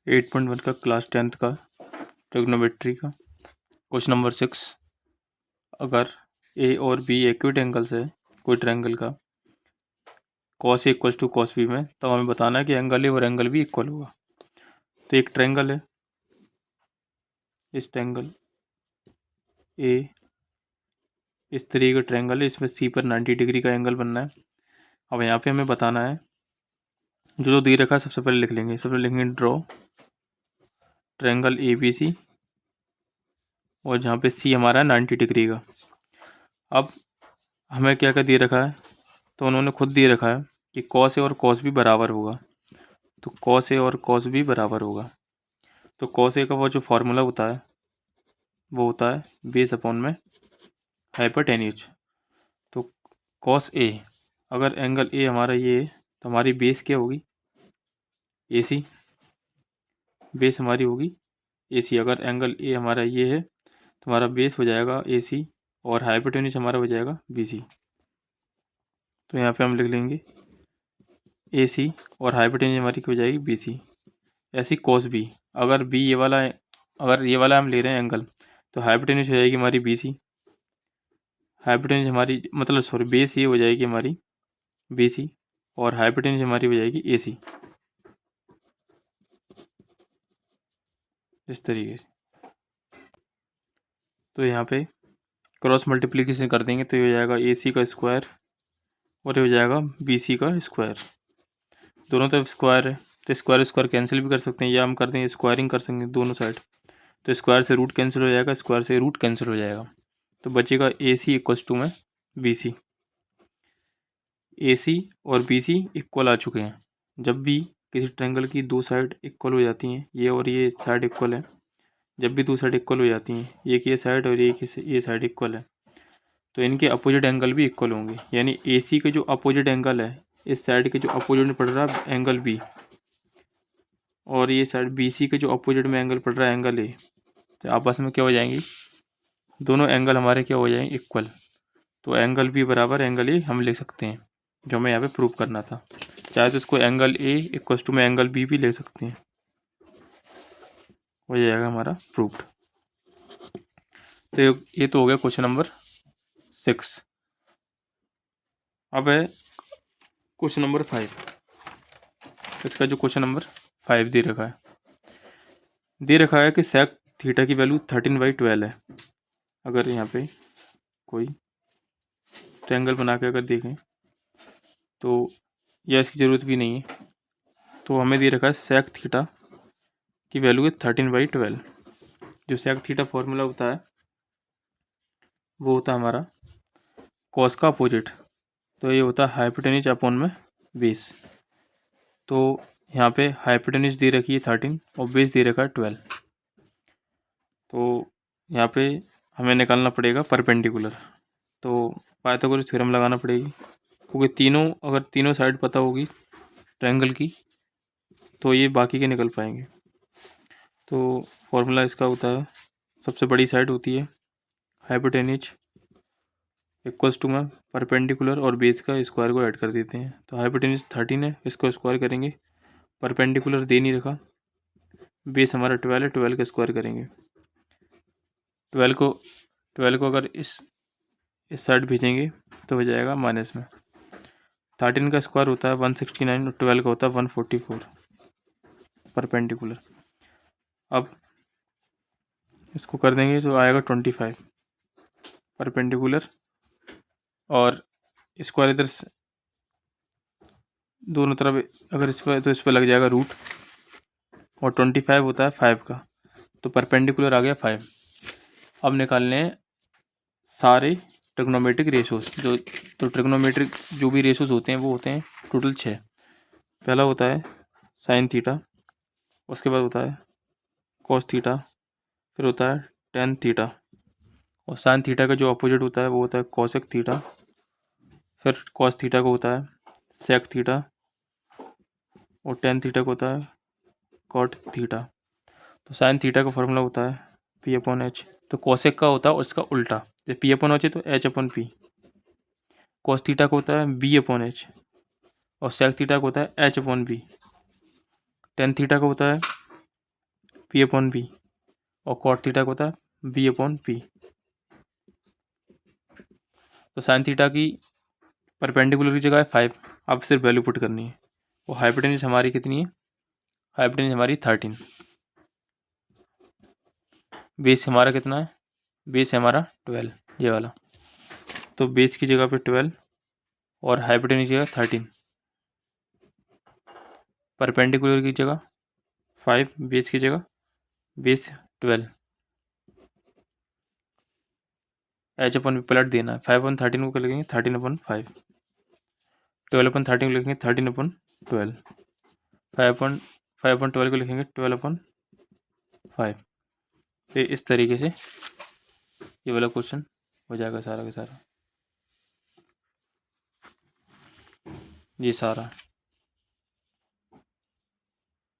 8.1 का class 10th का trigonometry का क्वेश्चन नंबर 6। अगर ए और बी एक्यूट एंगल्स है कोई ट्रायंगल का cos A equals to cos B में, तब हमें बताना है कि एंगल ए और एंगल बी इक्वल होगा। तो एक ट्रायंगल है, इस ट्रायंगल ए इस तरीके का ट्रायंगल है, इसमें सी पर 90 डिग्री का एंगल बनना है। अब यहाँ पे हमें बताना है जो दे रखा है, सबसे पहले लिख लेंगे। सबसे पहले लिखेंगे draw triangle A B C, और जहाँ पे सी हमारा है 90 डिग्री का। अब हमें क्या क्या दे रखा है, तो उन्होंने खुद दे रखा है कि कॉस ए और कॉस बी बराबर होगा। तो कॉस ए और कॉस बी बराबर होगा। तो कॉस ए का वो जो फार्मूला होता है वो होता है बेस अपॉन में हाइपोटेन्यूज। तो कॉस ए, अगर एंगल ए हमारा ये है तो हमारी बेस क्या होगी, ए सी। बेस हमारी होगी ए सी। अगर एंगल ए हमारा ये है तो हमारा बेस हो जाएगा ए सी और हाइपोटेन्यूज हमारा हो जाएगा बी सी। तो यहाँ पे हम लिख लेंगे ए सी और हाइपोटेन्यूज हमारी क्या हो जाएगी बी सी। ऐसी कॉस बी, अगर बी ये वाला है, अगर ये वाला हम ले रहे हैं एंगल, तो हाइपोटेन्यूज हो जाएगी हमारी बी सी। हाइपोटेन्यूज हमारी मतलब सॉरी बेस ये हो जाएगी हमारी बी सी और हाइपोटेन्यूज हमारी हो जाएगी ए सी। इस तरीके से। तो यहाँ पे क्रॉस मल्टीप्लिकेशन कर देंगे तो ये हो जाएगा ए सी का स्क्वायर और ये हो जाएगा बी सी का स्क्वायर। दोनों तरफ स्क्वायर है तो स्क्वायर स्क्वायर कैंसिल भी कर सकते हैं, या हम कर देंगे स्क्वायरिंग कर सकते हैं दोनों साइड। तो स्क्वायर से रूट कैंसिल हो जाएगा, स्क्वायर से रूट कैंसिल हो जाएगा, तो बचेगा ए सी इक्वल्स टू में बी सी। ए सी और बी सी इक्वल आ चुके हैं। जब भी किसी ट्रायंगल की दो साइड इक्वल हो जाती हैं, ये और ये साइड इक्वल है, जब भी दो साइड इक्वल हो जाती हैं, एक ये साइड और एक ये साइड इक्वल है, तो इनके अपोजिट एंगल भी इक्वल होंगे। यानी ए सी के जो अपोजिट एंगल है, इस साइड के जो अपोजिट में पड़ रहा है एंगल बी, और ये साइड बी सी के जो अपोजिट में एंगल पड़ रहा है एंगल ए, तो आपस में क्या हो जाएंगी, दोनों एंगल हमारे क्या हो जाएंगे इक्वल। तो एंगल बी बराबर एंगल ए हम लिख सकते हैं, जो हमें यहाँ पे प्रूव करना था। चाहे तो इसको एंगल ए इक्वल टू में एंगल बी भी ले सकते हैं, हो जाएगा हमारा प्रूव्ड। तो ये तो हो गया क्वेश्चन नंबर 6। अब है क्वेश्चन नंबर 5। इसका जो क्वेश्चन नंबर 5 दे रखा है कि सेक थीटा की वैल्यू 13/12 है। अगर यहाँ पे कोई ट्रायंगल बना के अगर देखें तो यह इसकी ज़रूरत भी नहीं है। तो हमें दे रखा है सेक थीटा की वैल्यू है 13/12। जो सेक थीटा फॉर्मूला होता है वो होता है हमारा कॉस का अपोजिट, तो ये होता है हाइपोटेन्यूज अपॉन में बेस। तो यहाँ पे हाइपोटेन्यूज दे रखी है 13 और बेस दे रखा है 12। तो यहाँ पे हमें निकालना पड़ेगा परपेंडिकुलर। तो पाइथागोरस थ्योरम लगाना पड़ेगी, क्योंकि अगर तीनों साइड पता होगी ट्रायंगल की तो ये बाकी के निकल पाएंगे। तो फॉर्मूला इसका होता है, सबसे बड़ी साइड होती है हाइपोटेन्यूज इक्वल्स टू में परपेंडिकुलर और बेस का स्क्वायर को ऐड कर देते हैं। तो हाइपोटेन्यूज 13 है, इसको स्क्वायर करेंगे, परपेंडिकुलर दे नहीं रखा, बेस हमारा 12 है, 12 का स्क्वायर करेंगे। 12 को अगर इस साइड भेजेंगे तो हो जाएगा माइनस में। 13 का स्क्वायर होता है 169 और 12 का होता है 144 परपेंडिकुलर। अब इसको कर देंगे तो आएगा 25 परपेंडिकुलर, और स्क्वायर इधर दोनों तरफ अगर इस पर तो इस पर लग जाएगा रूट, और 25 होता है 5 का, तो परपेंडिकुलर आ गया 5। अब निकालने हैं सारे ट्रिग्नोमेट्रिक रेशोज। तो ट्रिग्नोमेट्रिक जो भी रेशोज होते हैं वो होते हैं टोटल 6। पहला होता है साइन थीटा, उसके बाद होता है कॉस थीटा, फिर होता है टेन थीटा, और साइन थीटा का जो अपोजिट होता है वो होता है कॉसेक थीटा, फिर कॉस थीटा को होता है सेक थीटा, और टेन थीटा को होता है कॉट थीटा। तो साइन थीटा का फॉर्मूला होता है P/H। तो कॉसेक का होता है उसका उल्टा, जब P/H है तो H/P। कॉस थीटा को होता है B/H, और सेक थीटा को होता है H/B। टेन थीटा का होता है पी अपॉन बी, और कॉट थीटा का होता है बी अपॉन पी। तो साइन थीटा की परपेंडिकुलर की जगह है 5, अब सिर्फ वैल्यू पुट करनी है। और हाइपोटेन्यूज हमारी कितनी है, हाइपोटेन्यूज हमारी 13। बेस हमारा कितना है, बेस है हमारा 12, ये वाला। तो बेस की जगह पे 12 और हाइपोटेन्यूज की जगह 13, परपेंडिकुलर की जगह 5, बेस की जगह बेस 12, एच अपन पलट देना है। 5 अपन 13 को लिखेंगे 13 अपन 5, 12 अपन 13 को लिखेंगे 13 अपन 12, 5 अपन 12 को लिखेंगे 12 अपन 5। तो इस तरीके से ये वाला क्वेश्चन हो जाएगा सारा का सारा, ये सारा।